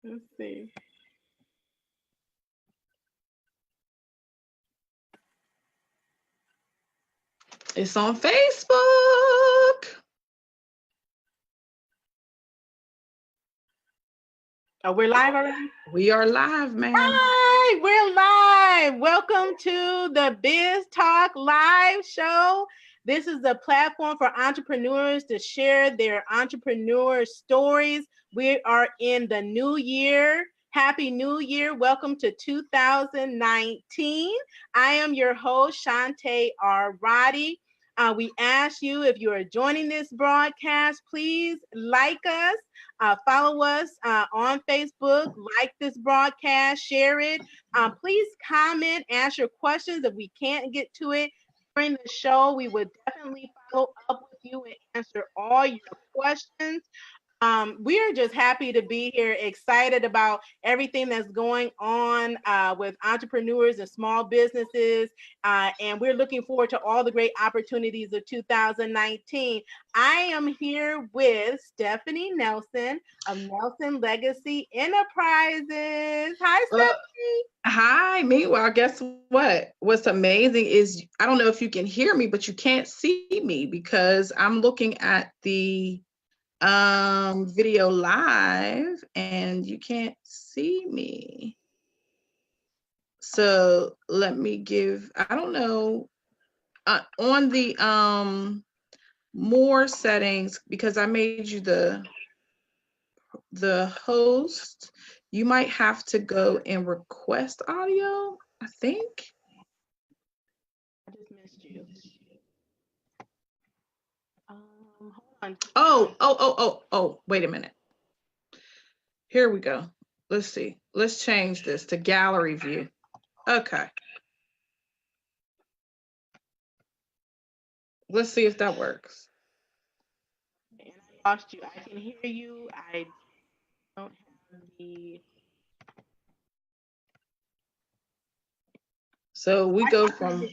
Let's see. It's on Facebook. Oh, we're live already? We are live, man. Hi, we're live. Welcome to the Biz Talk Live Show. This is the platform for entrepreneurs to share their entrepreneur stories. We are in the new year. Happy New Year. Welcome to 2019. I am your host, Shante R. Roddy. We ask you, if you are joining this broadcast, please like us. Follow us on Facebook, like this broadcast, share it. Please comment, ask your questions. If we can't get to it during the show, we would definitely follow up with you and answer all your questions. We are just happy to be here, excited about everything that's going on with entrepreneurs and small businesses. And we're looking forward to all the great opportunities of 2019. I am here with Stephanie Nelson of Nelson Legacy Enterprises. Hi, Stephanie. Hi. Meanwhile, guess what? What's amazing is, I don't know if you can hear me, but you can't see me because I'm looking at the video live and you can't see me. So let me give, I don't know, on the more settings, because I made you the host, you might have to go and request audio, I think. I just missed you. Hold on. Oh, wait a minute. Here we go. Let's see. Let's change this to gallery view. Okay. Let's see if that works. And I lost you. I can hear you. I don't have the... So we go from...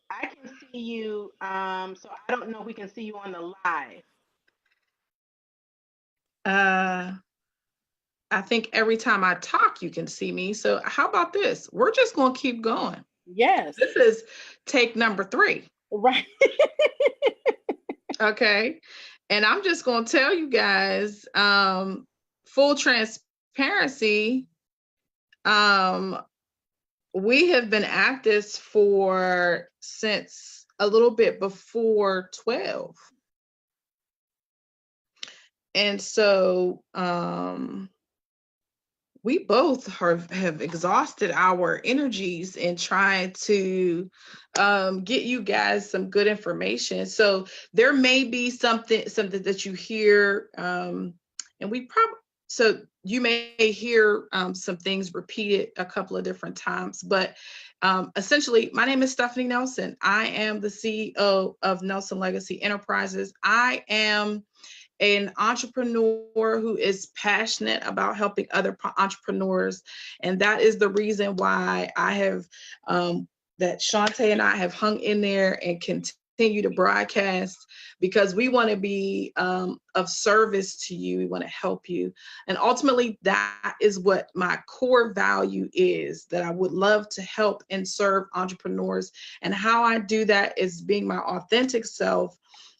I can see you. So I don't know if we can see you on the live. I think every time I talk, you can see me. So how about this? We're just going to keep going. Yes. This is take number 3. Right. Okay. And I'm just going to tell you guys, full transparency, we have been at this since a little bit before 12. And so we both have exhausted our energies in trying to get you guys some good information. So there may be something that you hear, and so you may hear some things repeated a couple of different times, but essentially, my name is Stephanie Nelson. I am the CEO of Nelson Legacy Enterprises. I am an entrepreneur who is passionate about helping other entrepreneurs. And that is the reason why I have, that Shante and I have hung in there and continue to broadcast, because we want to be of service to you. We want to help you. And ultimately, that is what my core value is, that I would love to help and serve entrepreneurs. And how I do that is being my authentic self.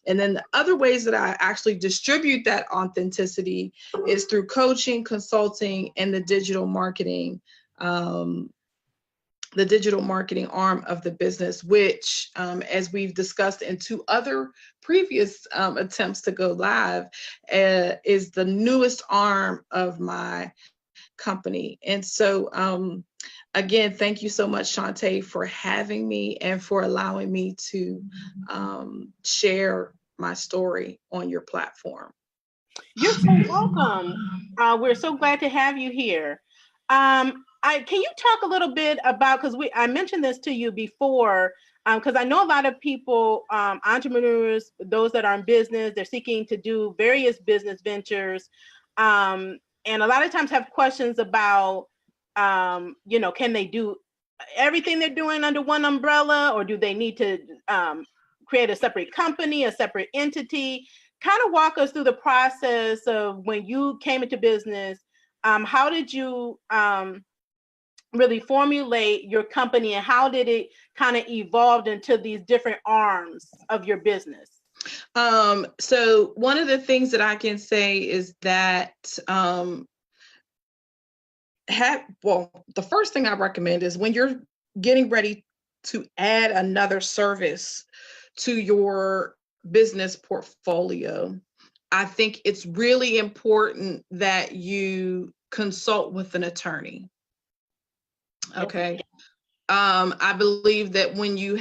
And then the other ways that I actually distribute that authenticity is through coaching, consulting, and the digital marketing arm of the business, which, as we've discussed in 2 other previous attempts to go live, is the newest arm of my company. And so, again, thank you so much, Shante, for having me and for allowing me to share my story on your platform. You're so welcome. We're so glad to have you here. Can you talk a little bit about, because I mentioned this to you before, because I know a lot of people, entrepreneurs, those that are in business, they're seeking to do various business ventures, and a lot of times have questions about, can they do everything they're doing under one umbrella, or do they need to create a separate company, a separate entity? Kind of walk us through the process of when you came into business, how did you really formulate your company, and how did it kind of evolve into these different arms of your business? So one of the things that I can say is that the first thing I recommend is when you're getting ready to add another service to your business portfolio, I think it's really important that you consult with an attorney. Okay. I believe that when you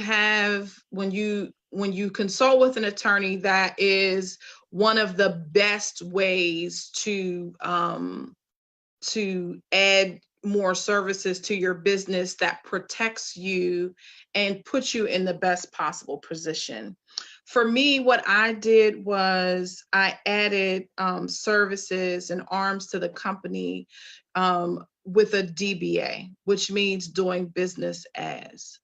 consult with an attorney, that is one of the best ways to add more services to your business that protects you and puts you in the best possible position. For me, what I did was I added services and arms to the company with a DBA, which means doing business as.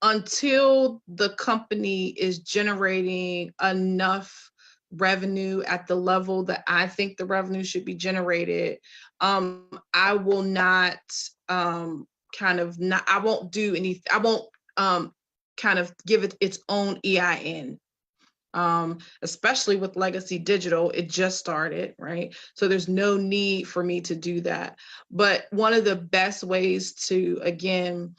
Until the company is generating enough revenue at the level that I think the revenue should be generated, I will not I won't do anything. I won't kind of give it its own EIN. Especially with Legacy Digital, it just started, right? So there's no need for me to do that. But one of the best ways to, again,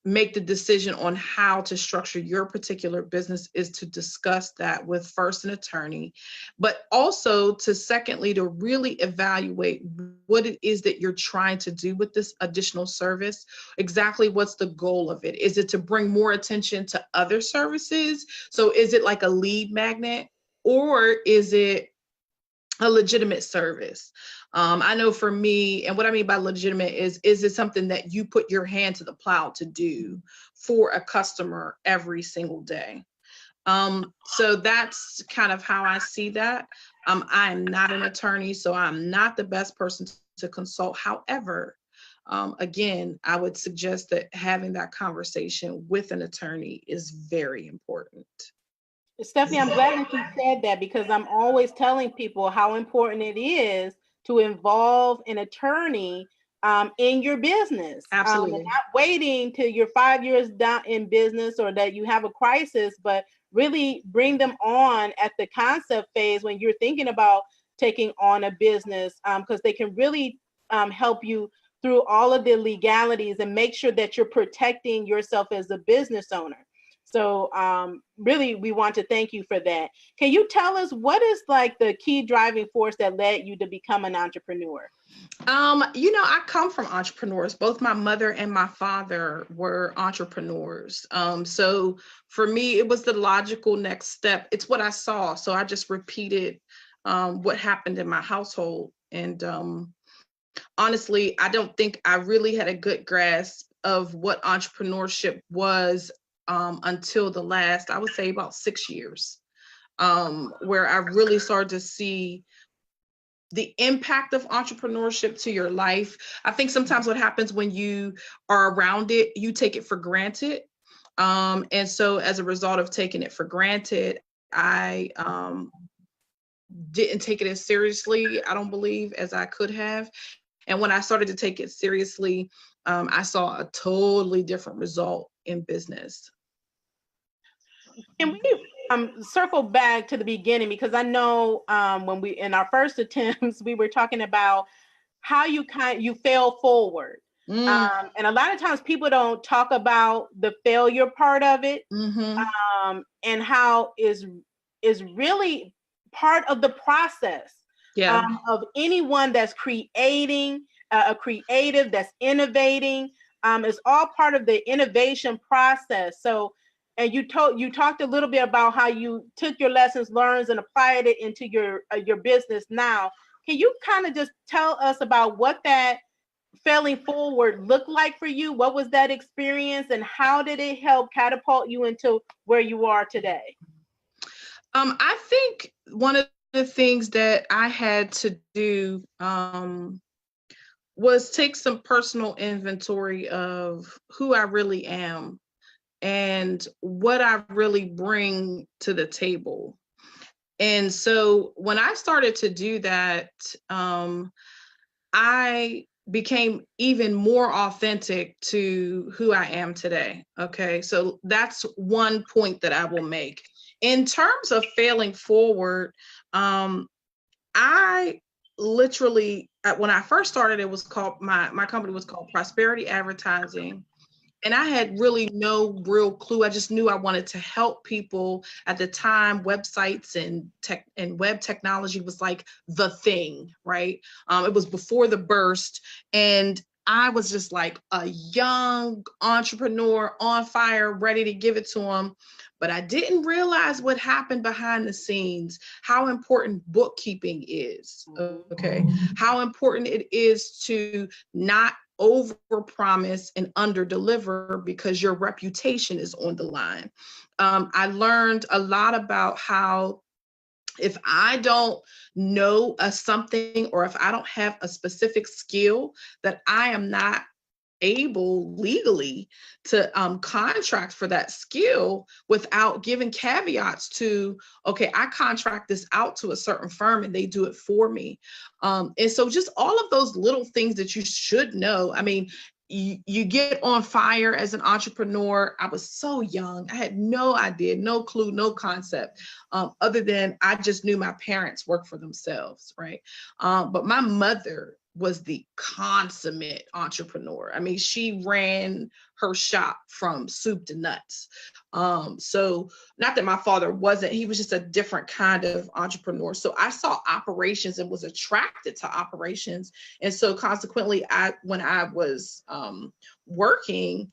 make the decision on how to structure your particular business is to discuss that with first an attorney, but also to secondly, to really evaluate what it is that you're trying to do with this additional service. Exactly what's the goal of it? Is it to bring more attention to other services? So is it like a lead magnet, or is it a legitimate service? I know for me, and what I mean by legitimate is it something that you put your hand to the plow to do for a customer every single day? So that's kind of how I see that. I'm not an attorney, so I'm not the best person to consult. However, again, I would suggest that having that conversation with an attorney is very important. Stephanie, I'm glad that you said that, because I'm always telling people how important it is to involve an attorney in your business. Absolutely. And not waiting till you're 5 years down in business or that you have a crisis, but really bring them on at the concept phase when you're thinking about taking on a business, because they can really help you through all of the legalities and make sure that you're protecting yourself as a business owner. So really, we want to thank you for that. Can you tell us what is like the key driving force that led you to become an entrepreneur? I come from entrepreneurs. Both my mother and my father were entrepreneurs. So for me, it was the logical next step. It's what I saw. So I just repeated what happened in my household. And honestly, I don't think I really had a good grasp of what entrepreneurship was until the last, I would say, about 6 years, where I really started to see the impact of entrepreneurship to your life. I think sometimes what happens when you are around it, you take it for granted. And so as a result of taking it for granted, I didn't take it as seriously, I don't believe, as I could have. And when I started to take it seriously, I saw a totally different result in business. Can we circle back to the beginning? Because I know when we, in our first attempts, we were talking about how you fail forward. And a lot of times people don't talk about the failure part of it, and how is really part of the process of anyone that's creating, a creative that's innovating, is all part of the innovation process. So, and you talked a little bit about how you took your lessons learned and applied it into your business now. Can you kind of just tell us about what that failing forward looked like for you? What was that experience, and how did it help catapult you into where you are today? I think one of the things that I had to do was take some personal inventory of who I really am, and what I really bring to the table. And so when I started to do that, I became even more authentic to who I am today. Okay. So that's one point that I will make. In terms of failing forward, I literally, when I first started, it was called, my company was called Prosperity Advertising. And I had really no real clue. I just knew I wanted to help people. At the time, websites and tech and web technology was like the thing, right? It was before the burst. And I was just like a young entrepreneur on fire, ready to give it to them. But I didn't realize what happened behind the scenes, how important bookkeeping is, okay? How important it is to not over promise and under deliver because your reputation is on the line. I learned a lot about how if I don't know something, or if I don't have a specific skill, that I am not able legally to contract for that skill without giving caveats to, okay, I contract this out to a certain firm and they do it for me. And so just all of those little things that you should know. I mean, you get on fire as an entrepreneur. I was so young. I had no idea, no clue, no concept, other than I just knew my parents worked for themselves, right? But my mother was the consummate entrepreneur. I mean, she ran her shop from soup to nuts. So not that my father wasn't, he was just a different kind of entrepreneur. So I saw operations and was attracted to operations. And so consequently, when I was working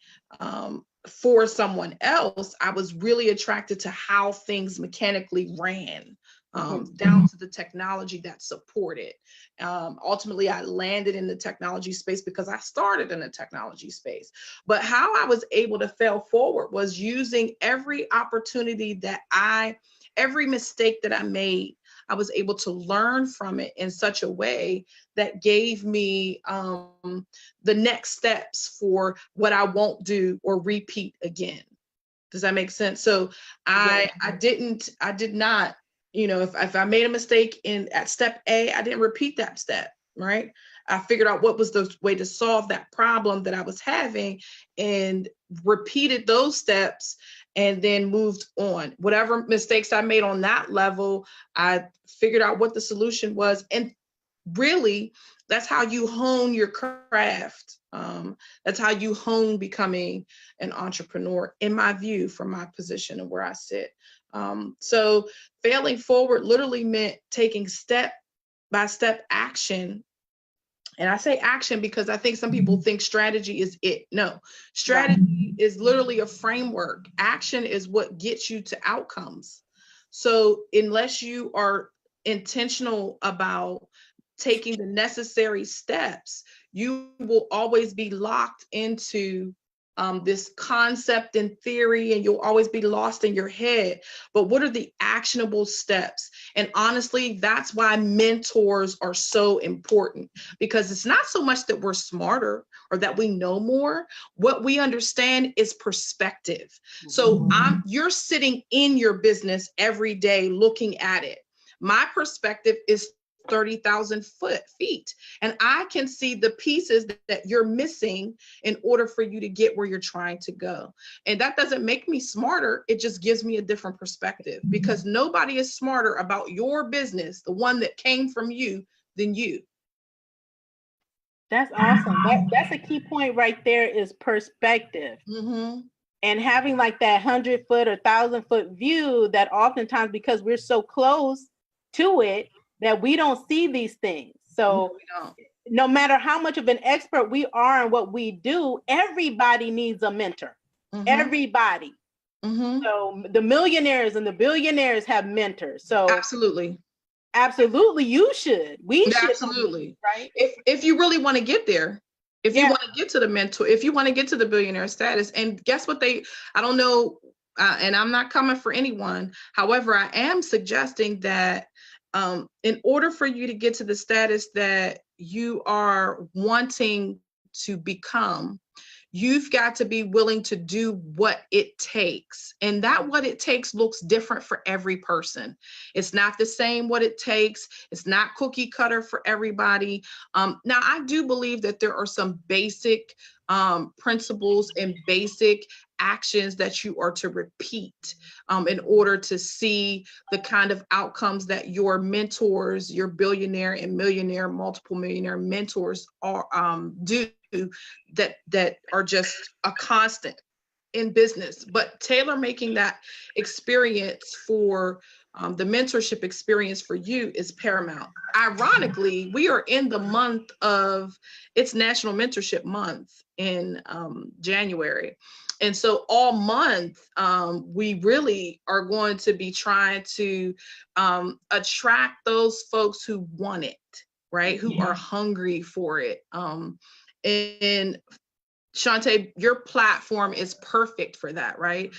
for someone else, I was really attracted to how things mechanically ran. Down to the technology that supported. Ultimately, I landed in the technology space because I started in the technology space. But how I was able to fail forward was using every opportunity every mistake that I made, I was able to learn from it in such a way that gave me the next steps for what I won't do or repeat again. Does that make sense? So I did not, if I made a mistake at step A, I didn't repeat that step, right? I figured out what was the way to solve that problem that I was having and repeated those steps and then moved on. Whatever mistakes I made on that level, I figured out what the solution was. And really, that's how you hone your craft. That's how you hone becoming an entrepreneur, in my view, from my position and where I sit. So failing forward literally meant taking step-by-step action. And I say action because I think some people think strategy is it. No, strategy is literally a framework. Action is what gets you to outcomes. So unless you are intentional about taking the necessary steps, you will always be locked into this concept and theory, and you'll always be lost in your head. But what are the actionable steps? And honestly, that's why mentors are so important, because it's not so much that we're smarter or that we know more. What we understand is perspective. So you're sitting in your business every day looking at it. My perspective is 30,000 feet. And I can see the pieces that you're missing in order for you to get where you're trying to go. And that doesn't make me smarter. It just gives me a different perspective, because nobody is smarter about your business, the one that came from you, than you. That's awesome. That's a key point right there, is perspective. And having like that 100-foot or 1,000-foot view, that oftentimes, because we're so close to it, that we don't see these things. So no matter how much of an expert we are in what we do, everybody needs a mentor. Everybody. So the millionaires and the billionaires have mentors. So absolutely, you should. We should. Absolutely. Right. If you really want to get there, if you want to get to the mentor, if you want to get to the billionaire status, and guess what I don't know, and I'm not coming for anyone. However, I am suggesting that in order for you to get to the status that you are wanting to become, You've got to be willing to do what it takes. And that what it takes looks different for every person. It's not the same what it takes. It's not cookie cutter for everybody. Now, I do believe that there are some basic principles and basic actions that you are to repeat in order to see the kind of outcomes that your mentors, your billionaire and millionaire, multiple millionaire mentors are do, that are just a constant in business. But tailor making that experience for the mentorship experience for you is paramount. Ironically, we are in the month of, it's National Mentorship Month in January. And so all month, we really are going to be trying to attract those folks who want it, right? Who are hungry for it. And Shante, your platform is perfect for that, right?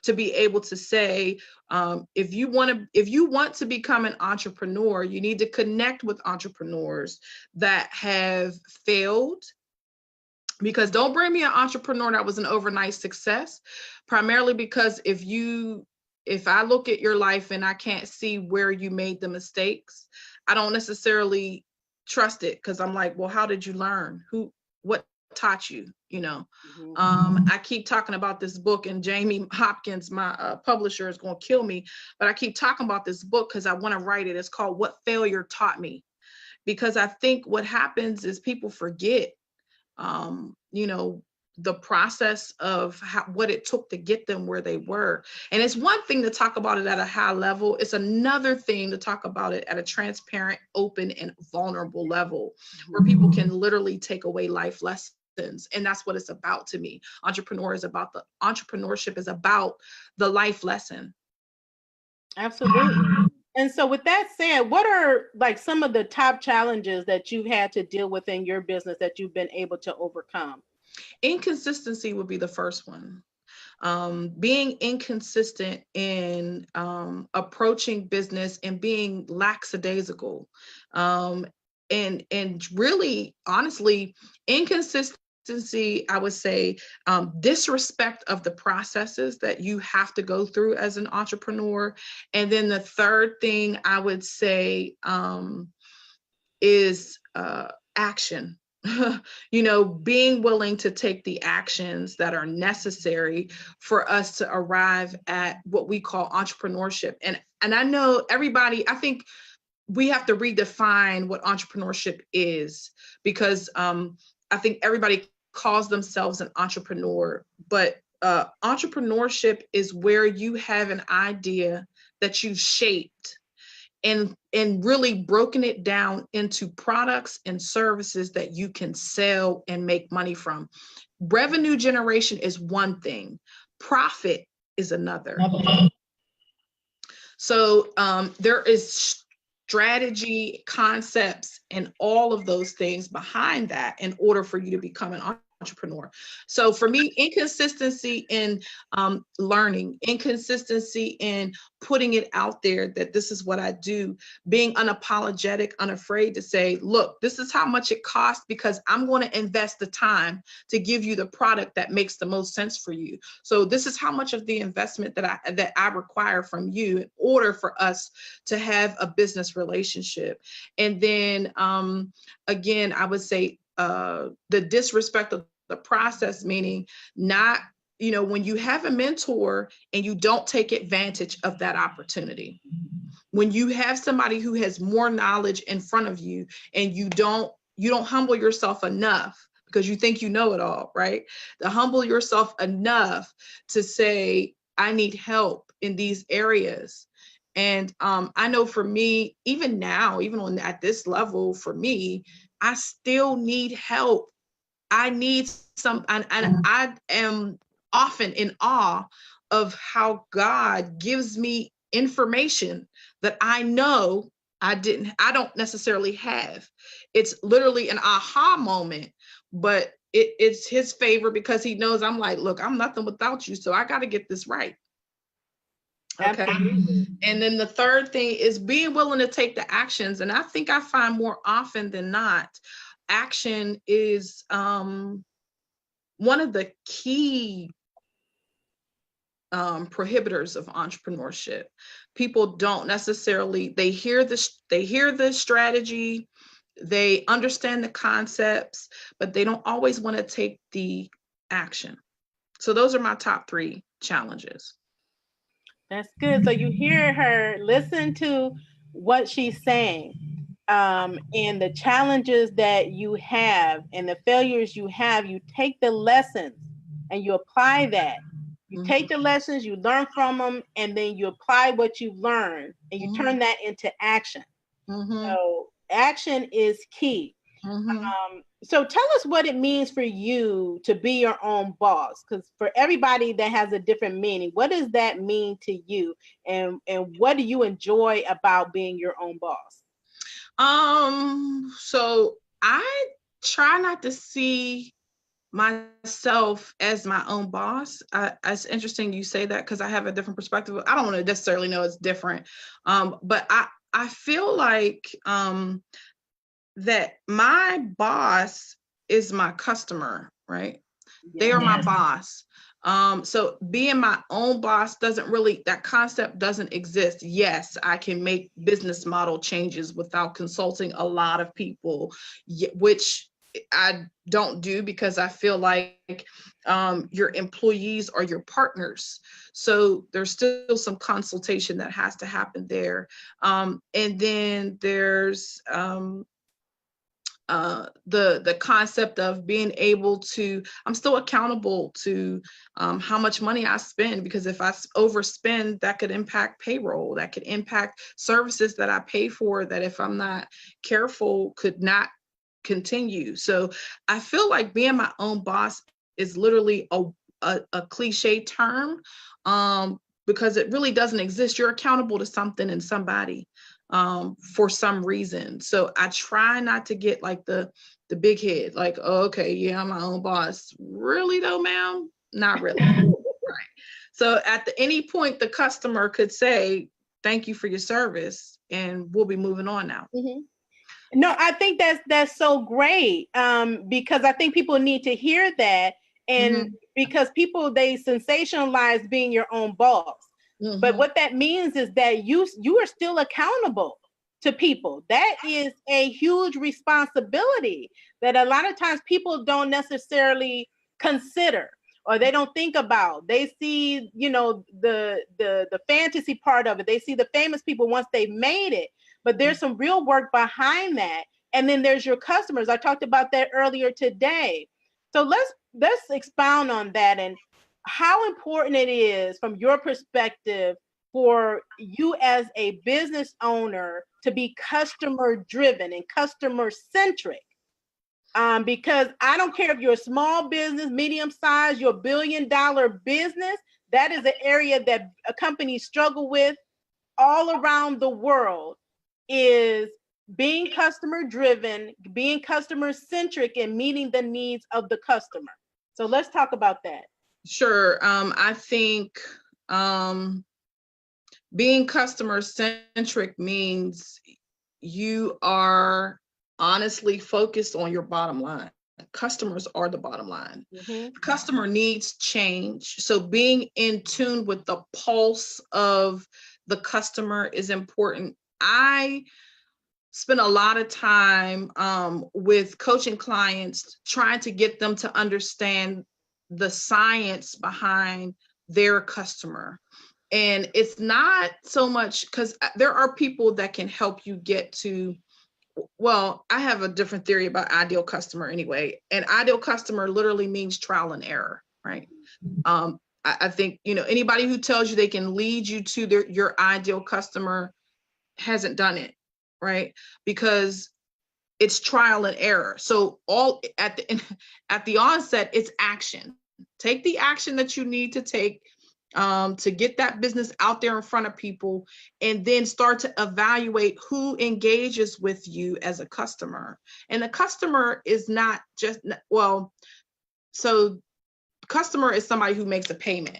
To be able to say, if you want to become an entrepreneur, you need to connect with entrepreneurs that have failed. Because don't bring me an entrepreneur that was an overnight success, primarily because if I look at your life and I can't see where you made the mistakes, I don't necessarily trust it, because I'm like, well, how did you learn? What taught you? I keep talking about this book, and Jamie Hopkins, my publisher, is going to kill me, but I keep talking about this book because I want to write it. It's called What Failure Taught Me, because I think what happens is people forget the process of what it took to get them where they were. And it's one thing to talk about it at a high level. It's another thing to talk about it at a transparent, open, and vulnerable level where people can literally take away life lessons. And that's what it's about to me. Entrepreneurship is about the life lesson. Absolutely. And so with that said, what are like some of the top challenges that you've had to deal with in your business that you've been able to overcome? Inconsistency would be the first one. Being inconsistent in approaching business and being lackadaisical. And really, honestly, inconsistency, I would say, disrespect of the processes that you have to go through as an entrepreneur. And then the third thing I would say is action. Being willing to take the actions that are necessary for us to arrive at what we call entrepreneurship. And I know everybody, I think we have to redefine what entrepreneurship is, because I think everybody calls themselves an entrepreneur, but entrepreneurship is where you have an idea that you've shaped and really broken it down into products and services that you can sell and make money from. Revenue generation is one thing, profit is another. So there is strategy, concepts, and all of those things behind that in order for you to become an entrepreneur. So for me, inconsistency in learning, inconsistency in putting it out there that this is what I do, being unapologetic, unafraid to say, look, this is how much it costs because I'm going to invest the time to give you the product that makes the most sense for you. So this is how much of the investment that I require from you in order for us to have a business relationship. And then again, I would say the disrespect of the process, meaning not, when you have a mentor and you don't take advantage of that opportunity, when you have somebody who has more knowledge in front of you and you don't humble yourself enough because you think you know it all, right? To humble yourself enough to say, I need help in these areas. And I know for me, even now, even at this level, for me, I still need help. I need some, and I am often in awe of how God gives me information that I know I don't necessarily have. It's literally an aha moment, but it's his favor because he knows I'm like, look, I'm nothing without you. So I got to get this right. Okay. Absolutely. And then the third thing is being willing to take the actions. And I think I find more often than not, action is one of the key prohibitors of entrepreneurship. People don't necessarily, they hear the strategy, they understand the concepts, but they don't always want to take the action. So those are my top 3 challenges. That's good. So you hear her, listen to what she's saying, and the challenges that you have and the failures you have. You take the lessons and you apply that. You take the lessons, you learn from them, and then you apply what you've learned and you turn that into action. So action is key. So tell us what it means for you to be your own boss, because for everybody that has a different meaning. What does that mean to you, and what do you enjoy about being your own boss? So I try not to see myself as my own boss. It's interesting you say that, because I have a different perspective. I don't want to necessarily know it's different, but I feel like that my boss is my customer, right? Yes. They are my boss. So being my own boss that concept doesn't exist. Yes, I can make business model changes without consulting a lot of people, which I don't do, because I feel like your employees are your partners. So there's still some consultation that has to happen there. And then there's the concept of being able to, I'm still accountable to how much money I spend, because if I overspend, that could impact payroll, that could impact services that I pay for, that if I'm not careful could not continue. So I feel like being my own boss is literally a cliche term, because it really doesn't exist. You're accountable to something and somebody for some reason. So I try not to get like the big head, like, oh, okay, yeah, I'm my own boss. Really though, ma'am? Not really. Right. So at any point, the customer could say, thank you for your service, and we'll be moving on now. No, I think that's so great, because I think people need to hear that, and because people, they sensationalize being your own boss. But what that means is that you are still accountable to people. That is a huge responsibility that a lot of times people don't necessarily consider, or they don't think about. They see, the fantasy part of it. They see the famous people once they've made it, but there's some real work behind that. And then there's your customers. I talked about that earlier today. So let's expound on that, and how important it is from your perspective for you as a business owner to be customer driven and customer centric. Because I don't care if you're a small business, medium size, you're $1 billion business, that is an area that companies struggle with all around the world, is being customer driven, being customer centric, and meeting the needs of the customer. So let's talk about that. Sure. I think being customer centric means you are honestly focused on your bottom line. Customers are the bottom line. The customer needs change. So being in tune with the pulse of the customer is important. I spend a lot of time with coaching clients, trying to get them to understand the science behind their customer. And it's not so much, because there are people that can help you get to, well, I have a different theory about ideal customer anyway. And ideal customer literally means trial and error, right? I think, anybody who tells you they can lead you to your ideal customer hasn't done it, right? Because it's trial and error. So all at the onset, it's action. Take the action that you need to take to get that business out there in front of people, and then start to evaluate who engages with you as a customer. And the customer is not just, so customer is somebody who makes a payment.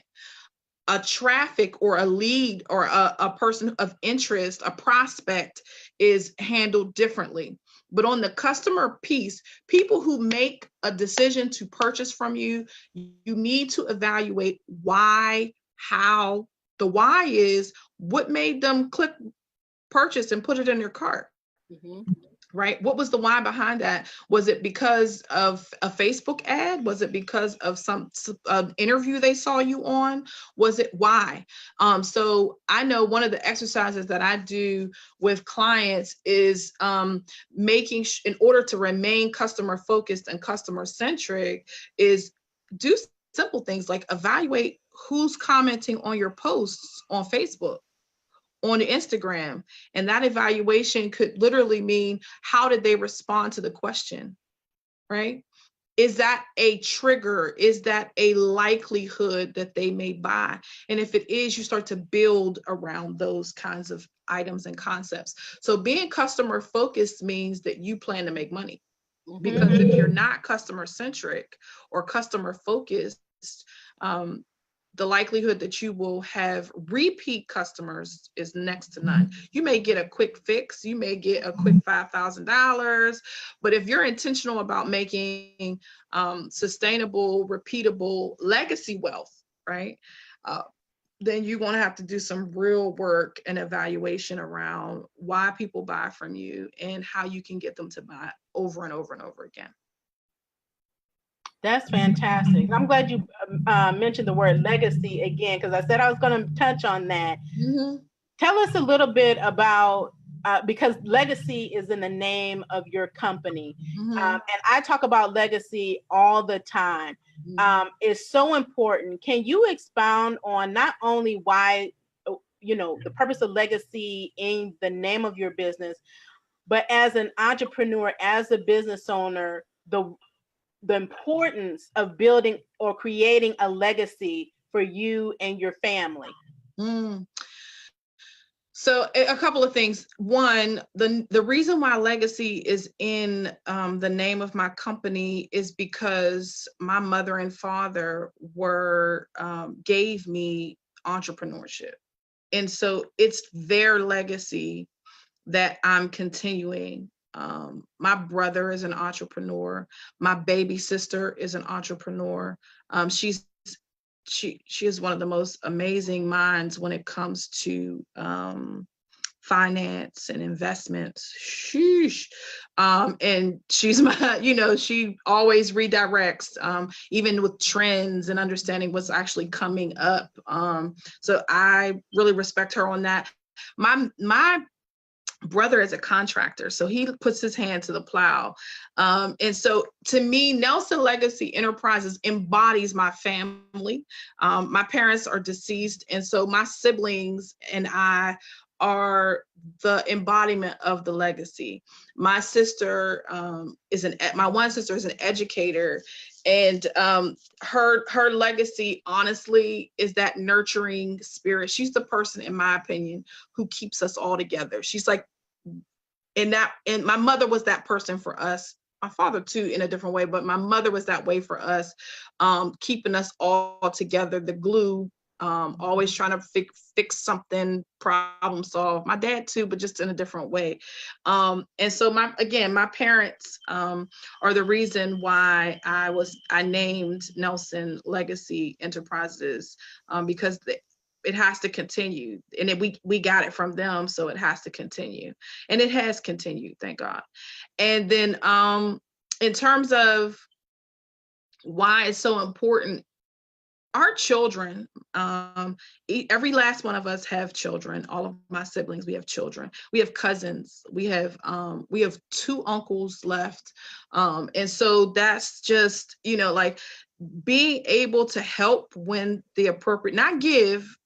A traffic or a lead or a person of interest, a prospect, is handled differently. But on the customer piece, people who make a decision to purchase from you, you need to evaluate why, how. The why is what made them click purchase and put it in your cart. Mm-hmm. Right? What was the why behind that? Was it because of a Facebook ad? Was it because of some interview they saw you on? Was it why? So I know one of the exercises that I do with clients is making in order to remain customer focused and customer centric is do simple things like evaluate who's commenting on your posts on Facebook, on Instagram. And that evaluation could literally mean, how did they respond to the question, right? Is that a trigger? Is that a likelihood that they may buy? And if it is, you start to build around those kinds of items and concepts. So being customer focused means that you plan to make money. Because if you're not customer centric or customer focused, the likelihood that you will have repeat customers is next to none. You may get a quick fix, you may get a quick $5,000, but if you're intentional about making sustainable, repeatable legacy wealth, right? Then you're going to have to do some real work and evaluation around why people buy from you and how you can get them to buy over and over and over again. That's fantastic. I'm glad you mentioned the word legacy again, because I said I was going to touch on that. Mm-hmm. Tell us a little bit about, because legacy is in the name of your company. Mm-hmm. And I talk about legacy all the time. Mm-hmm. It's so important. Can you expound on not only why, the purpose of legacy in the name of your business, but as an entrepreneur, as a business owner, the importance of building or creating a legacy for you and your family? So a couple of things. One, the reason why legacy is in the name of my company is because my mother and father gave me entrepreneurship. And so it's their legacy that I'm continuing. My brother is an entrepreneur. My baby sister is an entrepreneur. She is one of the most amazing minds when it comes to finance and investments. Sheesh. And she's my, she always redirects, even with trends and understanding what's actually coming up. So I really respect her on that. My brother is a contractor, so he puts his hand to the plow. And so to me, Nelson Legacy Enterprises embodies my family. My parents are deceased, and so my siblings and I are the embodiment of the legacy. My sister my one sister is an educator, and her legacy, honestly, is that nurturing spirit. She's the person, in my opinion, who keeps us all together. She's like, and my mother was that person for us. My father too, in a different way, but my mother was that way for us, keeping us all together, the glue. Always trying to fix something, problem solve. My dad too, but just in a different way. And so my parents are the reason why I named Nelson Legacy Enterprises, because it has to continue, and we got it from them, so it has to continue, and it has continued, thank God. And then in terms of why it's so important, our children, every last one of us have children. All of my siblings, we have children. We have cousins. We have 2 uncles left. And so that's just, like being able to help when the appropriate, not give,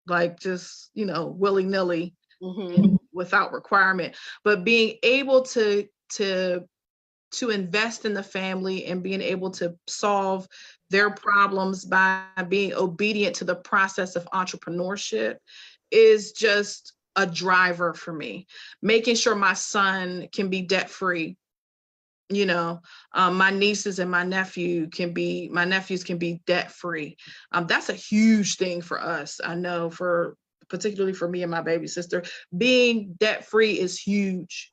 like just, willy-nilly, mm-hmm. without requirement, but being able to invest in the family and being able to solve their problems by being obedient to the process of entrepreneurship is just a driver for me. Making sure my son can be debt-free. My nieces and my nephews can be debt-free. That's a huge thing for us. I know particularly for me and my baby sister, being debt-free is huge.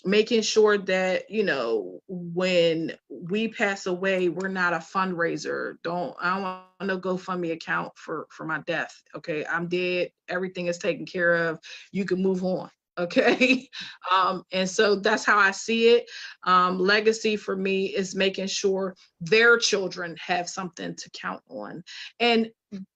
making sure that, you know, when we pass away, we're not a fundraiser. I don't want no GoFundMe account for my death. Okay, I'm dead. Everything is taken care of. You can move on. Okay. And so that's how I see it. Legacy for me is making sure their children have something to count on. And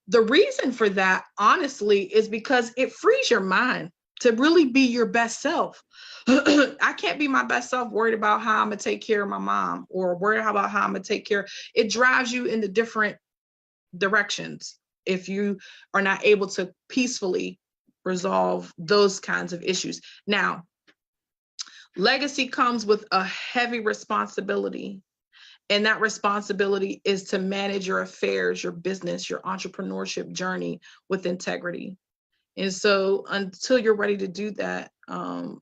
the reason for that, honestly, is because it frees your mind to really be your best self. I can't be my best self worried about how I'm gonna take care of my mom, or worried about how I'm gonna take care. It drives you into different directions if you are not able to peacefully resolve those kinds of issues. Now, legacy comes with a heavy responsibility. And that responsibility is to manage your affairs, your business, your entrepreneurship journey with integrity. And so until you're ready to do that,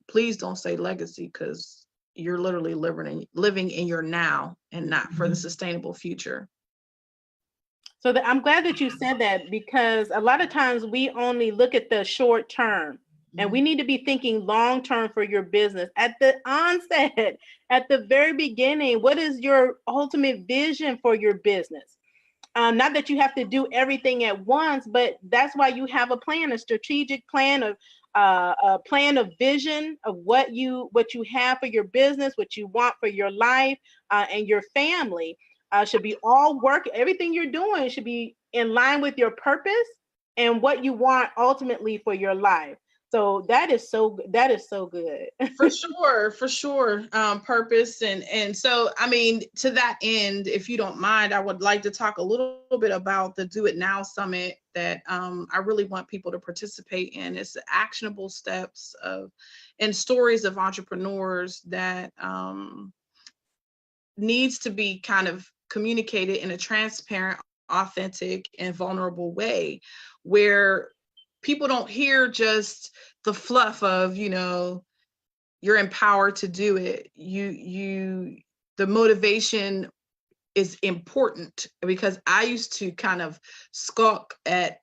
please don't say legacy, because you're literally living in your now and not for the sustainable future. So I'm glad that you said that, because a lot of times we only look at the short term, and we need to be thinking long term for your business. At the onset, at the very beginning, what is your ultimate vision for your business? Not that you have to do everything at once, but that's why you have a plan, a strategic plan of a plan of vision of what you have for your business, what you want for your life and your family. Should be all work. Everything you're doing should be in line with your purpose and what you want ultimately for your life. So that is so good. For sure. Purpose. And so, I mean, to that end, if you don't mind, I would like to talk a little bit about the Do It Now Summit that I really want people to participate in. It's actionable steps and stories of entrepreneurs that needs to be kind of communicated in a transparent, authentic, and vulnerable way, where people don't hear just the fluff of, you know, you're empowered to do it. The motivation is important, because I used to kind of skulk at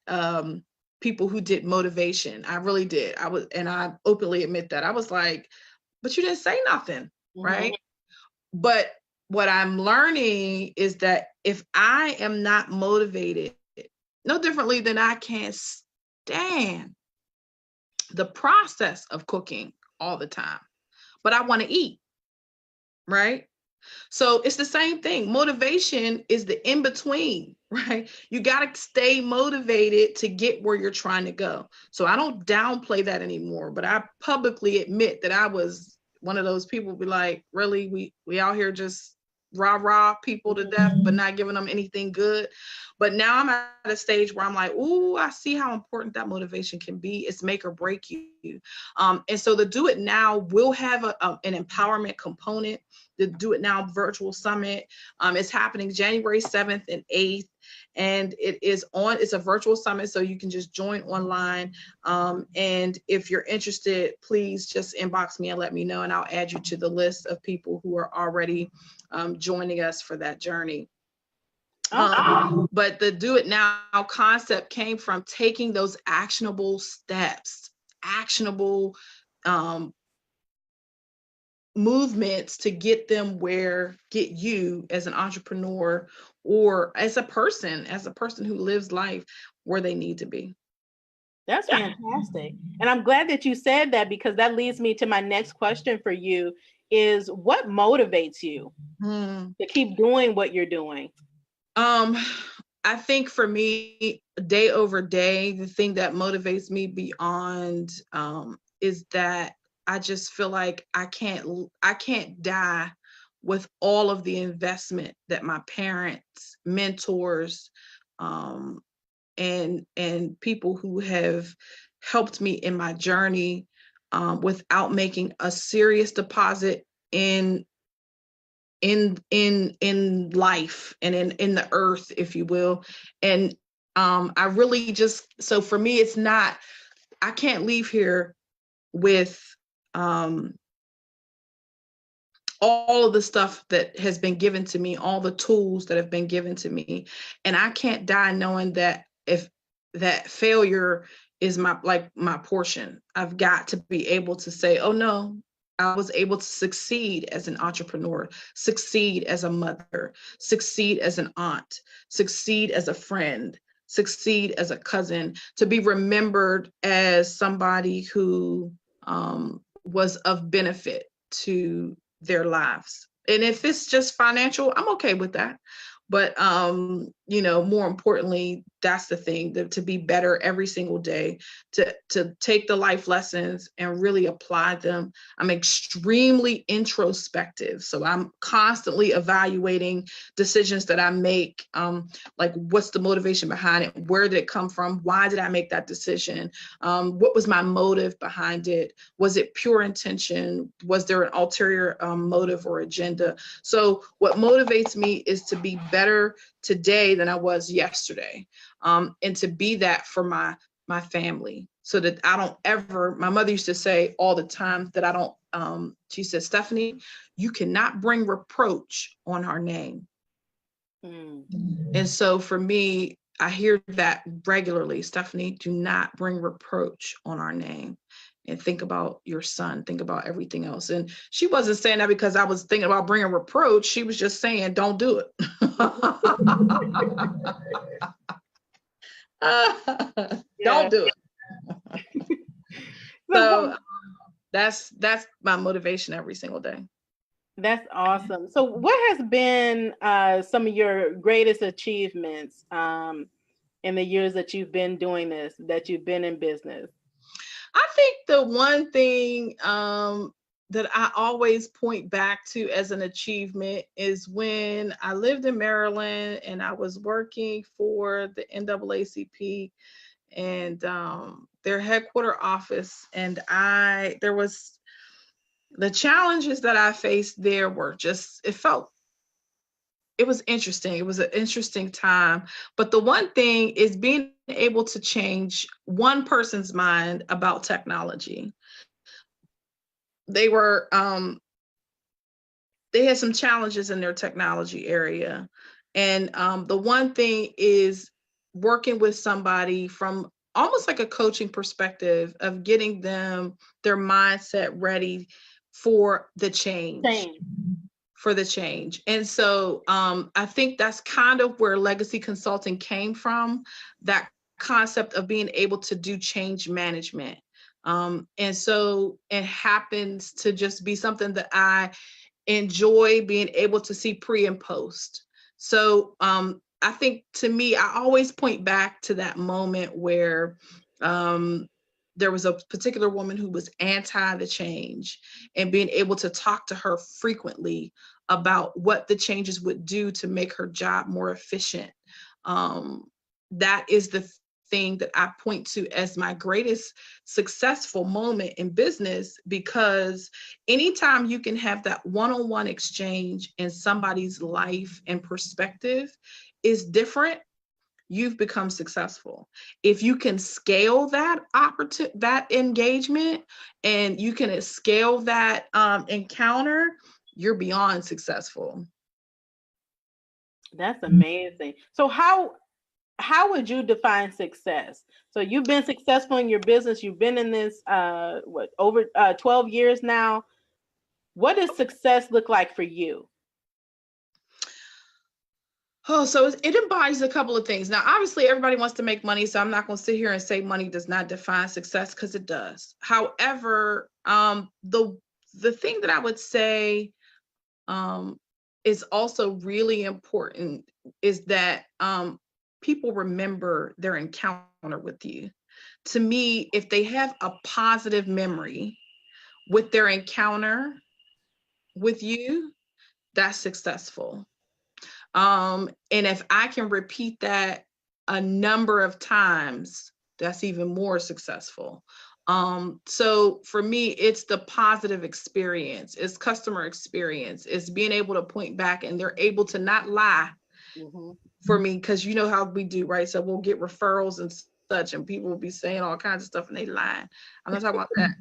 people who did motivation. I really did. And I openly admit that. I was like, but you didn't say nothing, right? But what I'm learning is that if I am not motivated, no differently than I can't stand the process of cooking all the time, but I want to eat, right? So it's the same thing. Motivation is the in between, right? You got to stay motivated to get where you're trying to go. So I don't downplay that anymore, but I publicly admit that I was one of those people be like, really, we out here just rah people to death, but not giving them anything good. But now I'm at a stage where I'm like, ooh, I see how important that motivation can be. It's make or break you. And so the Do It Now will have an empowerment component. The Do It Now virtual summit is happening January 7th and 8th. And it's a virtual summit, so you can just join online. And if you're interested, please just inbox me and let me know, and I'll add you to the list of people who are already joining us for that journey. But the Do It Now concept came from taking those actionable steps, actionable movements to get you as an entrepreneur, or as a person who lives life where they need to be. That's fantastic. And I'm glad that you said that, because that leads me to my next question for you is, what motivates you to keep doing what you're doing? I think for me, day over day, the thing that motivates me beyond is that I just feel like I can't die with all of the investment that my parents, mentors, and people who have helped me in my journey, without making a serious deposit in life and in the earth, if you will. And I really just, so for me, it's not, I can't leave here with all of the stuff that has been given to me, all the tools that have been given to me. And I can't die knowing that if that failure is my portion. I've got to be able to say, oh no, I was able to succeed as an entrepreneur, succeed as a mother, succeed as an aunt, succeed as a friend, succeed as a cousin, to be remembered as somebody who was of benefit to their lives. And if it's just financial, I'm okay with that. But, more importantly, that's the thing, to be better every single day, to take the life lessons and really apply them. I'm extremely introspective. So I'm constantly evaluating decisions that I make. Like, what's the motivation behind it? Where did it come from? Why did I make that decision? What was my motive behind it? Was it pure intention? Was there an ulterior motive or agenda? So what motivates me is to be better today than I was yesterday, and to be that for my family, so that I don't ever. My mother used to say all the time that I don't. She said, Stephanie, you cannot bring reproach on our name. And so for me, I hear that regularly. Stephanie, do not bring reproach on our name. And think about your son, think about everything else. And she wasn't saying that because I was thinking about bringing reproach. She was just saying, don't do it. Don't do it. So that's my motivation every single day. That's awesome. So what has been some of your greatest achievements in the years that you've been doing this, that you've been in business? I think the one thing that I always point back to as an achievement is when I lived in Maryland and I was working for the NAACP and their headquarter office. And the challenges that I faced there were just, it was interesting. It was an interesting time. But the one thing is being able to change one person's mind about technology. They had some challenges in their technology area. And the one thing is working with somebody from almost like a coaching perspective of getting them, their mindset ready for the change. And so I think that's kind of where legacy consulting came from, that concept of being able to do change management. And so it happens to just be something that I enjoy being able to see pre and post. So I think, to me, I always point back to that moment where there was a particular woman who was anti the change, and being able to talk to her frequently about what the changes would do to make her job more efficient. That is the thing that I point to as my greatest successful moment in business, because anytime you can have that one-on-one exchange in somebody's life and perspective is different, you've become successful. If you can scale that engagement, and you can scale that encounter, you're beyond successful. That's amazing. So how would you define success? So you've been successful in your business. You've been in this over 12 years now. What does success look like for you? Oh, so it embodies a couple of things. Now, obviously, everybody wants to make money, so I'm not going to sit here and say money does not define success, because it does. However, the thing that I would say is also really important is that people remember their encounter with you. To me, if they have a positive memory with their encounter with you, that's successful. And if I can repeat that a number of times, that's even more successful. So for me, it's the positive experience, it's customer experience, it's being able to point back and they're able to not lie for me, because you know how we do, right? So we'll get referrals and such, and people will be saying all kinds of stuff and they lying. I'm not talking about that.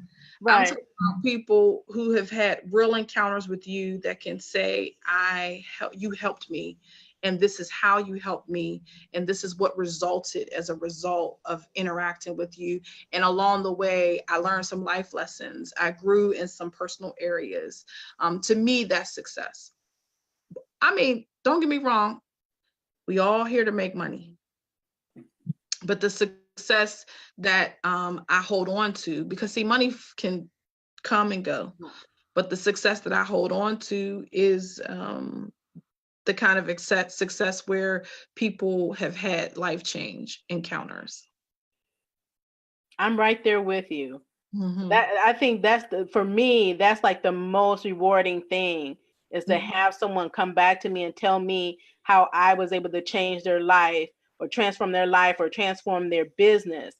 I'm Right. talking about people who have had real encounters with you that can say, you helped me, and this is how you helped me, and this is what resulted as a result of interacting with you. And along the way, I learned some life lessons. I grew in some personal areas. To me, that's success. I mean, don't get me wrong. We all here to make money. But the success that I hold on to, because see, money can come and go, but the success that I hold on to is the kind of success where people have had life change encounters. I'm right there with you. Mm-hmm. That I think for me, that's like the most rewarding thing, is to have someone come back to me and tell me how I was able to change their life or transform their life or transform their business.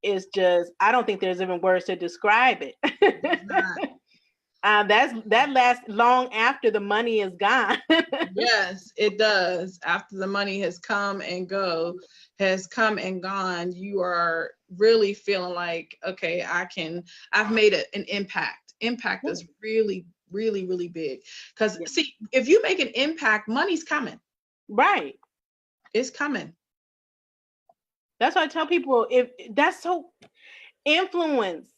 It's just, I don't think there's even words to describe it. That lasts long after the money is gone. Yes, it does. After the money has come and gone, you are really feeling like, okay, I've made an impact. Impact is really, really, really big. Because see, if you make an impact, money's coming. Right. It's coming. That's why I tell people, if that's so influence,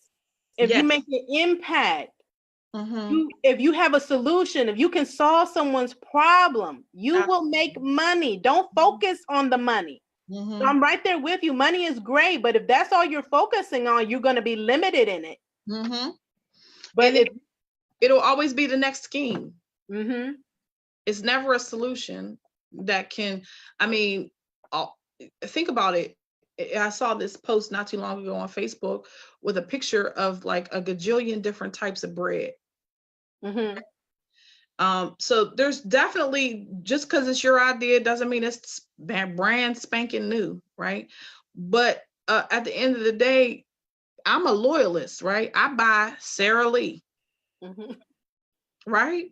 if you make an impact, if you have a solution, if you can solve someone's problem, you will make money. Don't focus on the money. So I'm right there with you. Money is great, but if that's all you're focusing on, you're going to be limited in it. But it'll always be the next scheme. It's never a solution that can, I mean, think about it. I saw this post not too long ago on Facebook with a picture of like a gajillion different types of bread. So there's definitely, just because it's your idea doesn't mean it's brand spanking new, right? But at the end of the day, I'm a loyalist, right? I buy Sara Lee, right?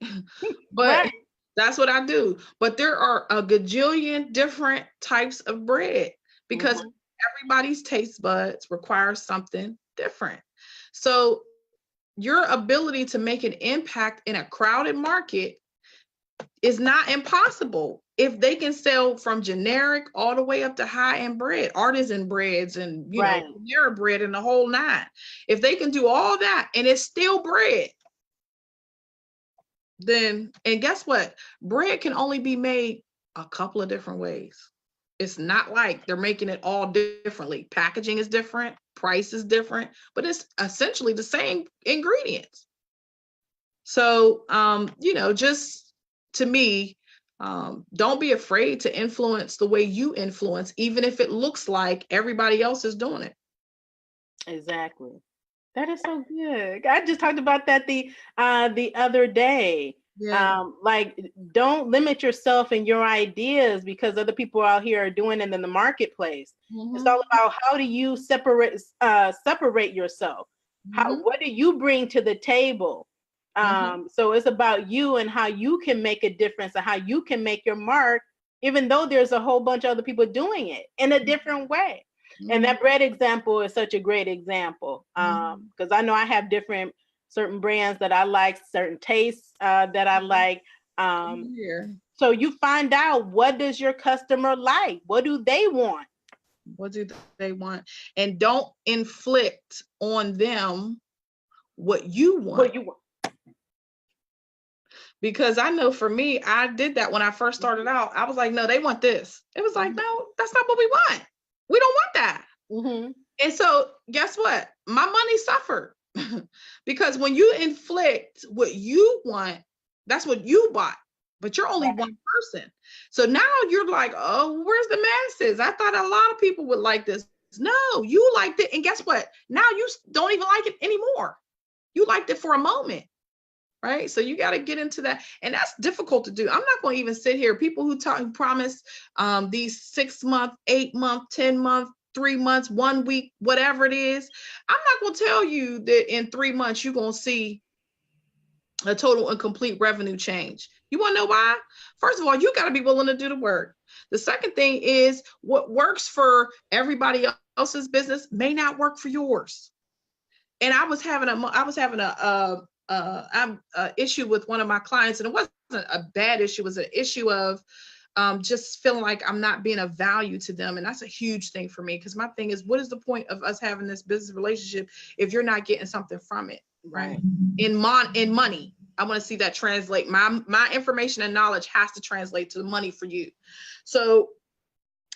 But that's what I do. But there are a gajillion different types of bread, because everybody's taste buds require something different. So your ability to make an impact in a crowded market is not impossible if they can sell from generic all the way up to high-end bread, artisan breads, and Panera bread and the whole nine. If they can do all that and it's still bread, then, and guess what? Bread can only be made a couple of different ways. It's not like they're making it all differently. Packaging is different, price is different, but it's essentially the same ingredients. So, just to me, don't be afraid to influence the way you influence, even if it looks like everybody else is doing it. Exactly. That is so good. I just talked about that the other day. Like, don't limit yourself and your ideas because other people out here are doing it in the marketplace. It's all about, how do you separate yourself? What do you bring to the table? So it's about you and how you can make a difference and how you can make your mark, even though there's a whole bunch of other people doing it in a different way. And that bread example is such a great example, because I know I have certain brands that I like, certain tastes that I like. So you find out, what does your customer like? What do they want? What do they want? And don't inflict on them what you want. Because I know for me, I did that when I first started out. I was like, no, they want this. It was like, no, that's not what we want. We don't want that. And so guess what? My money suffered because when you inflict what you want, that's what you bought, but you're only one person. So now you're like, oh, where's the masses? I thought a lot of people would like this. No, you liked it. And guess what? Now you don't even like it anymore. You liked it for a moment. Right. So you got to get into that. And that's difficult to do. I'm not going to even sit here. People who promise these 6 month, 8 month, 10 month, 3 months, 1 week, whatever it is. I'm not going to tell you that in 3 months, you're going to see a total and complete revenue change. You want to know why? First of all, you got to be willing to do the work. The second thing is, what works for everybody else's business may not work for yours. And I was having a issue with one of my clients, and it wasn't a bad issue. It was an issue of just feeling like I'm not being of value to them. And that's a huge thing for me, because my thing is, what is the point of us having this business relationship if you're not getting something from it, right? In money, I want to see that translate. My information and knowledge has to translate to money for you. So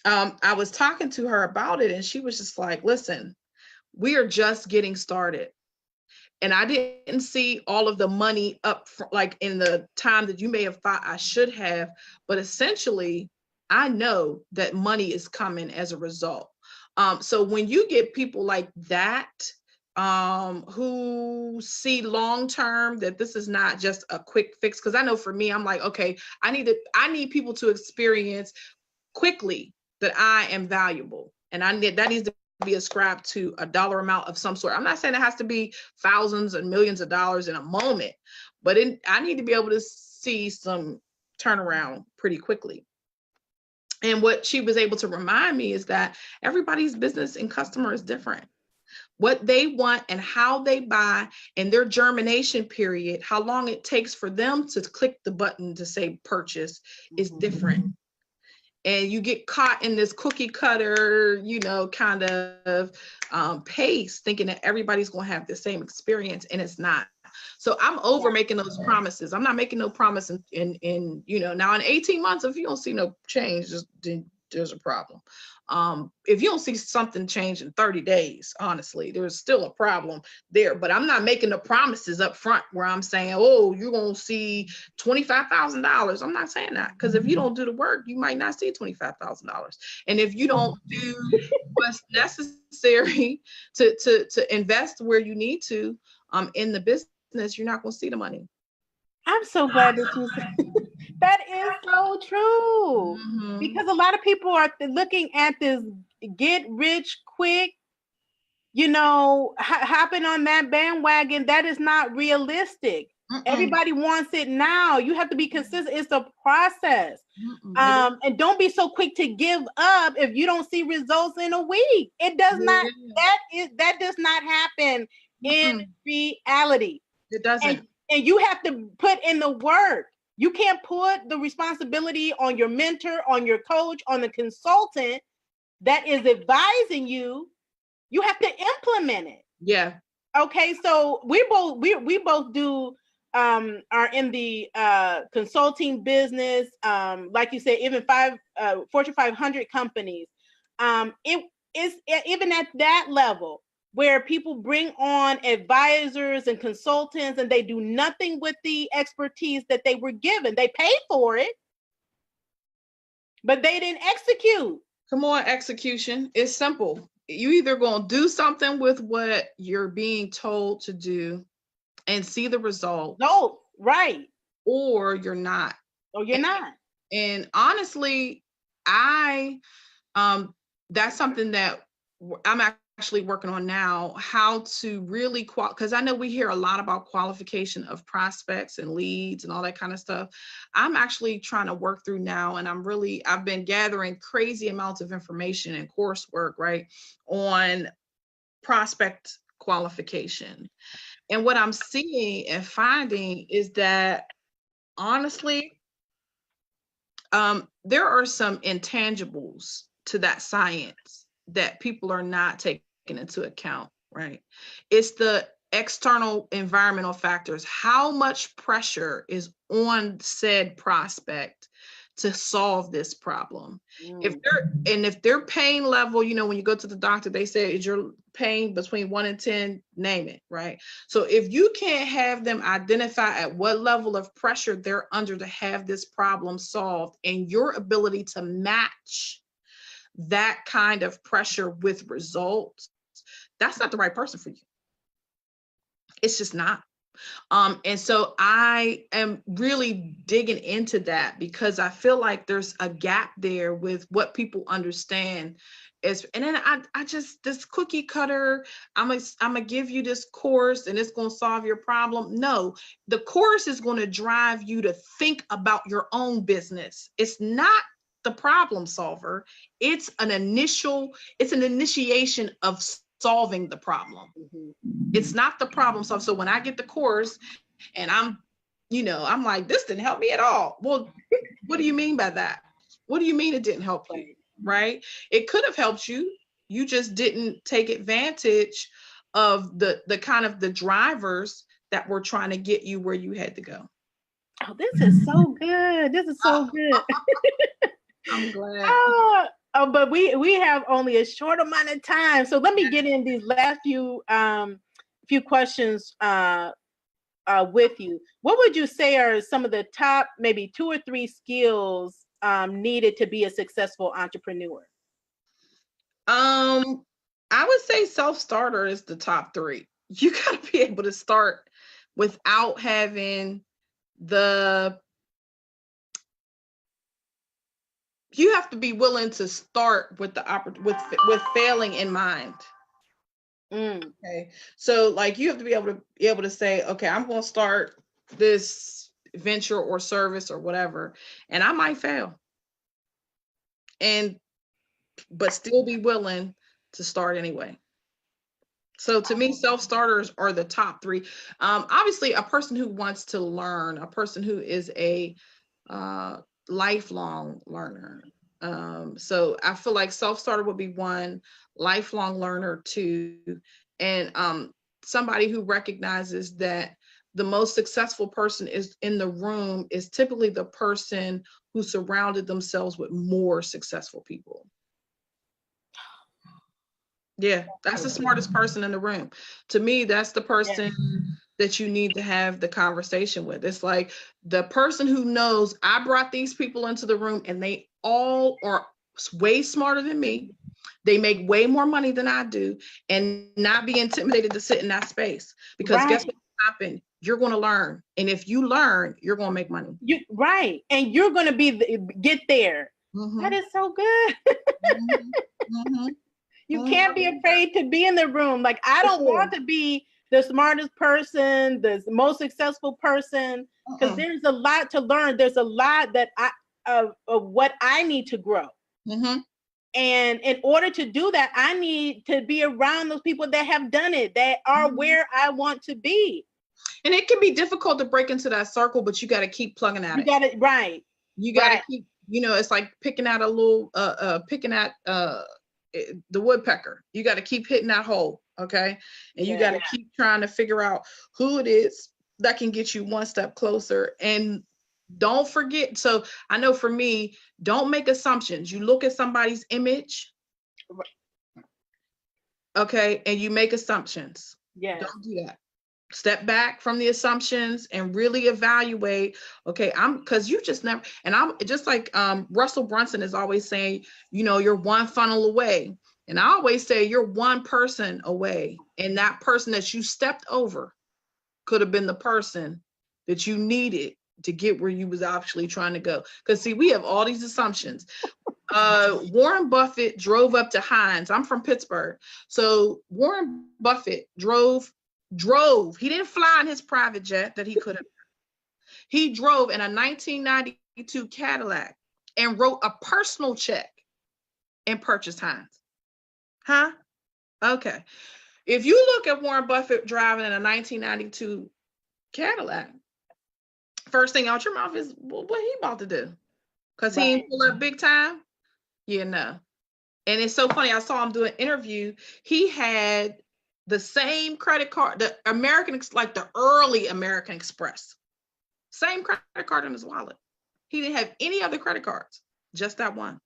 I was talking to her about it, and she was just like, listen, we are just getting started. And I didn't see all of the money up like in the time that you may have thought I should have. But essentially, I know that money is coming as a result. So when you get people like that, who see long term, that this is not just a quick fix, because I know for me, I'm like, okay, I need people to experience quickly that I am valuable, and that needs to be ascribed to a dollar amount of some sort. I'm not saying it has to be thousands and millions of dollars in a moment, but I need to be able to see some turnaround pretty quickly. And what she was able to remind me is that everybody's business and customer is different. What they want and how they buy, and their germination period, how long it takes for them to click the button to say purchase, is different. And you get caught in this cookie cutter, kind of pace, thinking that everybody's going to have the same experience, and it's not. So I'm over making those promises. I'm not making no promise in now in 18 months, if you don't see no change, there's a problem. If you don't see something change in 30 days, honestly, there's still a problem there. But I'm not making the promises up front where I'm saying, oh, you're going to see $25,000. I'm not saying that, because if you don't do the work, you might not see $25,000. And if you don't do what's necessary to invest where you need to in the business, you're not going to see the money. I'm so glad that you said that is so true. Mm-hmm. Because a lot of people are looking at this get rich quick, hopping on that bandwagon. That is not realistic. Everybody wants it now. You have to be consistent. It's a process. And don't be so quick to give up if you don't see results in a week. It does not, that does not happen in reality. It doesn't. And you have to put in the work. You can't put the responsibility on your mentor, on your coach, on the consultant that is advising you. You have to implement it. Yeah. Okay. So we both do are in the consulting business. Like you said, even Fortune 500 companies. It is even at that level, where people bring on advisors and consultants, and they do nothing with the expertise that they were given. They paid for it, but they didn't execute. Come on, execution. It's simple. You either going to do something with what you're being told to do and see the result. No, right. Or you're not. Or you're not. And honestly, that's something that I'm actually working on now, how to really because I know we hear a lot about qualification of prospects and leads and all that kind of stuff. I'm actually trying to work through now, and I've been gathering crazy amounts of information and coursework, right, on prospect qualification. And what I'm seeing and finding is that, honestly, there are some intangibles to that science that people are not taking into account, right? It's the external environmental factors. How much pressure is on said prospect to solve this problem? If their pain level, when you go to the doctor, they say, is your pain between 1 and 10, name it, right? So if you can't have them identify at what level of pressure they're under to have this problem solved, and your ability to match that kind of pressure with results, that's not the right person for you. It's just not. And so I am really digging into that, because I feel like there's a gap there with what people understand. And then I just, this cookie cutter, I'm gonna give you this course and it's going to solve your problem. No, the course is going to drive you to think about your own business. It's not the problem solver. It's an initiation of solving the problem. It's not the problem solved. So when I get the course and I'm like, this didn't help me at all. Well, what do you mean by that? What do you mean it didn't help you? Right? It could have helped you. You just didn't take advantage of the kind of the drivers that were trying to get you where you had to go. Oh, this is so good. This is so good. I'm glad. But we have only a short amount of time. So let me get in these last few questions with you. What would you say are some of the top, maybe 2 or 3 skills needed to be a successful entrepreneur? I would say self-starter is the top 3. You got to be able to start without having you have to be willing to start with with failing in mind. Okay. So like you have to be able to say, okay, I'm going to start this venture or service or whatever, and I might fail. But still be willing to start anyway. So to me, self-starters are the top 3. Obviously, a person who wants to learn, a person who is a lifelong learner. So I feel like self-starter would be 1, lifelong learner 2, and somebody who recognizes that the most successful person is in the room is typically the person who surrounded themselves with more successful people. Yeah, that's the smartest person in the room. To me, that's the person that you need to have the conversation with. It's like the person who knows I brought these people into the room and they all are way smarter than me. They make way more money than I do, and not be intimidated to sit in that space. Because guess what happened? You're going to learn. And if you learn, you're going to make money. And you're going to get there. That is so good. You can't be afraid to be in the room. Like, I don't want to be the smartest person, the most successful person, because there's a lot to learn. There's a lot that of what I need to grow. And in order to do that, I need to be around those people that have done it, that are where I want to be. And it can be difficult to break into that circle, but you got to keep plugging at it. You got it right. You got to keep, it's like picking out a little, the woodpecker. You got to keep hitting that hole, okay? And you got to keep trying to figure out who it is that can get you one step closer. And don't forget, so I know for me, don't make assumptions. You look at somebody's image, okay, and you make assumptions. Don't do that. Step back from the assumptions and really evaluate. Okay, because you just never, and I'm just like Russell Brunson is always saying, you're one funnel away. And I always say you're one person away. And that person that you stepped over could have been the person that you needed to get where you was actually trying to go. Because see, we have all these assumptions. Warren Buffett drove up to Heinz. I'm from Pittsburgh. So Warren Buffett drove. He didn't fly in his private jet that he could have. He drove in a 1992 Cadillac and wrote a personal check and purchased Heinz. Okay. If you look at Warren Buffett driving in a 1992 Cadillac, first thing out your mouth is, well, what he about to do? Because he ain't pull up big time? No. And it's so funny. I saw him do an interview. He had the same credit card, the early American Express, same credit card in his wallet. He didn't have any other credit cards, just that one.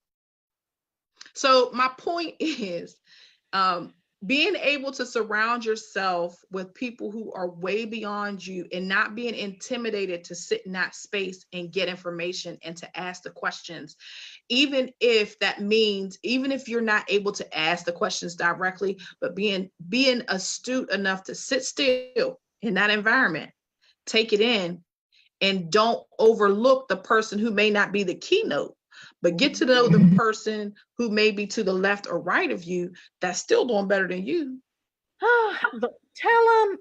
So my point is, being able to surround yourself with people who are way beyond you and not being intimidated to sit in that space and get information and to ask the questions, even if you're not able to ask the questions directly, but being astute enough to sit still in that environment, take it in, and don't overlook the person who may not be the keynote, but get to know the person who may be to the left or right of you that's still doing better than you. Tell them.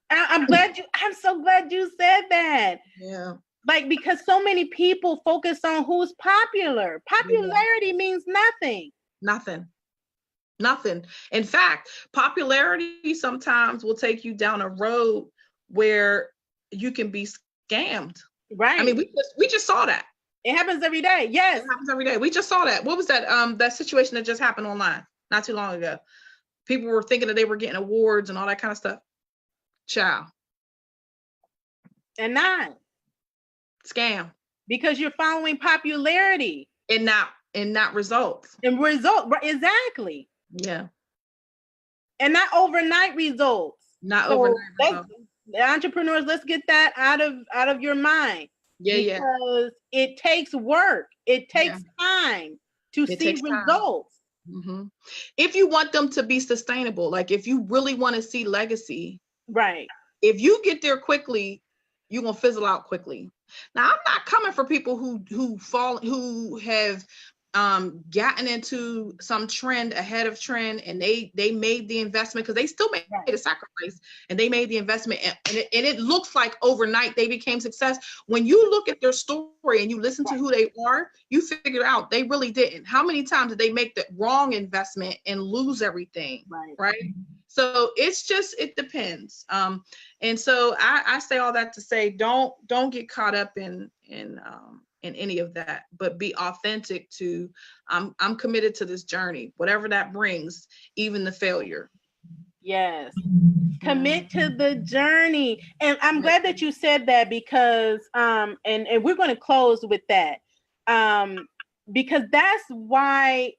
I'm so glad you said that. Yeah. Like, because so many people focus on who's popular. Popularity means nothing. Nothing. Nothing. In fact, popularity sometimes will take you down a road where you can be scammed. Right. I mean, we just saw that. It happens every day. Yes. It happens every day. We just saw that. What was that? That situation that just happened online not too long ago. People were thinking that they were getting awards and all that kind of stuff. Child. And not. Scam. Because you're following popularity. And not results. And exactly. Yeah. And not overnight results. Not overnight results. Entrepreneurs, let's get that out of your mind. Yeah, because it takes work. It takes time to see results. Mm-hmm. If you want them to be sustainable, like if you really want to see legacy, right? If you get there quickly, you're gonna fizzle out quickly. Now, I'm not coming for people who have gotten into some trend ahead of trend, and they made the investment, because they still made a sacrifice, and they made the investment, and it looks like overnight they became success. When you look at their story and you listen to who they are, you figure out they really didn't. How many times did they make the wrong investment and lose everything? Right? So it depends. And so I say all that to say, don't get caught up in any of that, but be authentic to, I'm committed to this journey, whatever that brings, even the failure. Yes. Commit to the journey. And I'm glad that you said that, because and we're going to close with that, because that's why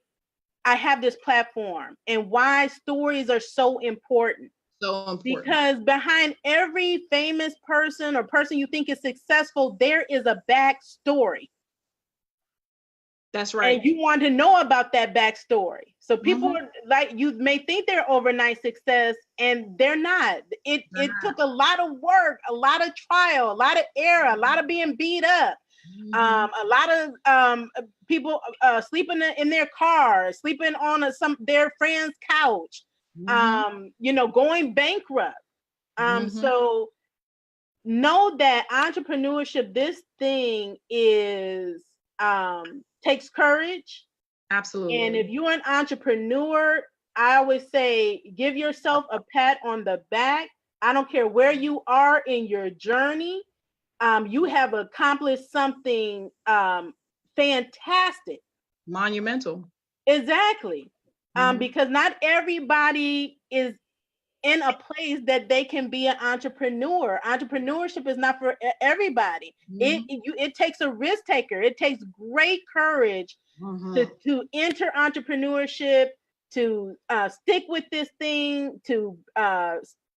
I have this platform and why stories are so important. So important. Because behind every famous person or person you think is successful, there is a backstory. That's right. And you want to know about that backstory. So people are, like, you may think they're overnight success, and they're not. It took a lot of work, a lot of trial, a lot of error, a lot of being beat up. A lot of people sleeping in their car, sleeping on their friend's couch, going bankrupt. So know that entrepreneurship, this thing is takes courage. Absolutely. And if you're an entrepreneur, I always say, give yourself a pat on the back. I don't care where you are in your journey. You have accomplished something fantastic. Monumental. Exactly. Because not everybody is in a place that they can be an entrepreneur. Entrepreneurship is not for everybody. It takes a risk taker. It takes great courage to enter entrepreneurship, to stick with this thing, to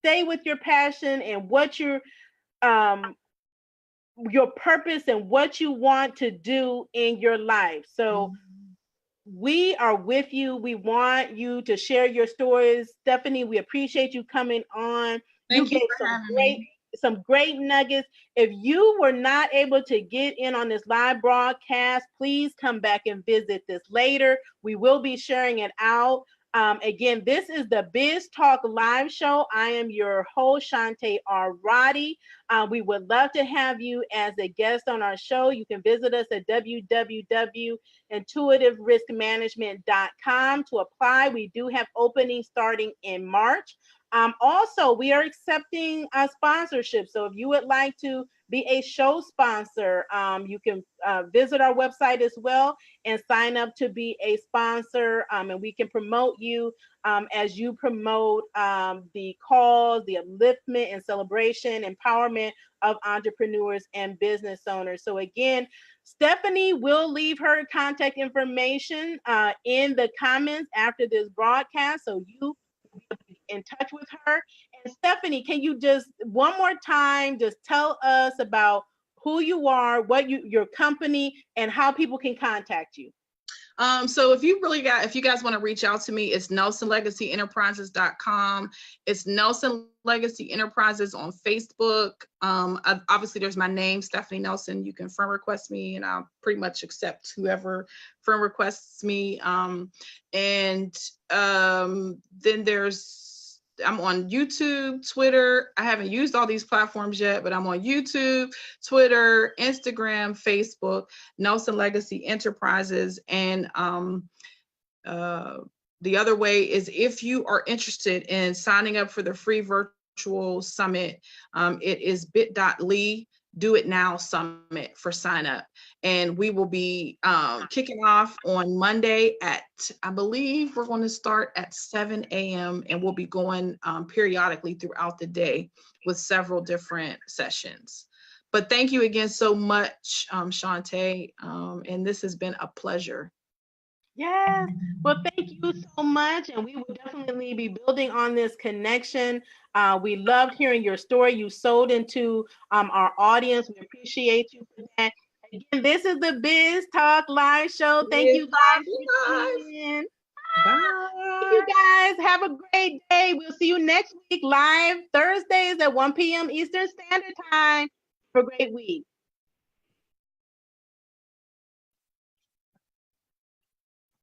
stay with your passion and what your purpose and what you want to do in your life. So we are with you. We want you to share your stories. Stephanie, we appreciate you coming on. Thank you for having me. Some great nuggets. If you were not able to get in on this live broadcast, please come back and visit this later. We will be sharing it out. Again, this is the Biz Talk Live Show. I am your host, Shante R. Roddy. We would love to have you as a guest on our show. You can visit us at www.intuitiveriskmanagement.com to apply. We do have openings starting in March. Also, we are accepting sponsorship. So if you would like to be a show sponsor, you can visit our website as well and sign up to be a sponsor. And we can promote you as you promote the cause, the upliftment and celebration, empowerment of entrepreneurs and business owners. So again, Stephanie will leave her contact information in the comments after this broadcast, so you in touch with her. And Stephanie, can you just one more time just tell us about who you are, what your company, and how people can contact you? So if you guys want to reach out to me, it's NelsonLegacyEnterprises.com. It's Nelson Legacy Enterprises on Facebook. Obviously there's my name, Stephanie Nelson. You can friend request me, and I'll pretty much accept whoever friend requests me. Then I'm on YouTube, Twitter. I haven't used all these platforms yet, but I'm on YouTube, Twitter, Instagram, Facebook, Nelson Legacy Enterprises, and The other way is if you are interested in signing up for the free virtual summit, it is bit.ly Do It Now Summit for sign up. And we will be kicking off on Monday at, I believe we're going to start at 7 a.m. and we'll be going periodically throughout the day with several different sessions. But thank you again so much, Shante. And this has been a pleasure. Yes. Well, thank you so much. And we will definitely be building on this connection. We loved hearing your story. You sold into our audience. We appreciate you for that. Again, this is the Biz Talk Live Show. Thank you guys for tuning in. Thank you Bye. guys. Have a great day. We'll see you next week live Thursdays at 1 p.m. Eastern Standard Time. Have a great week.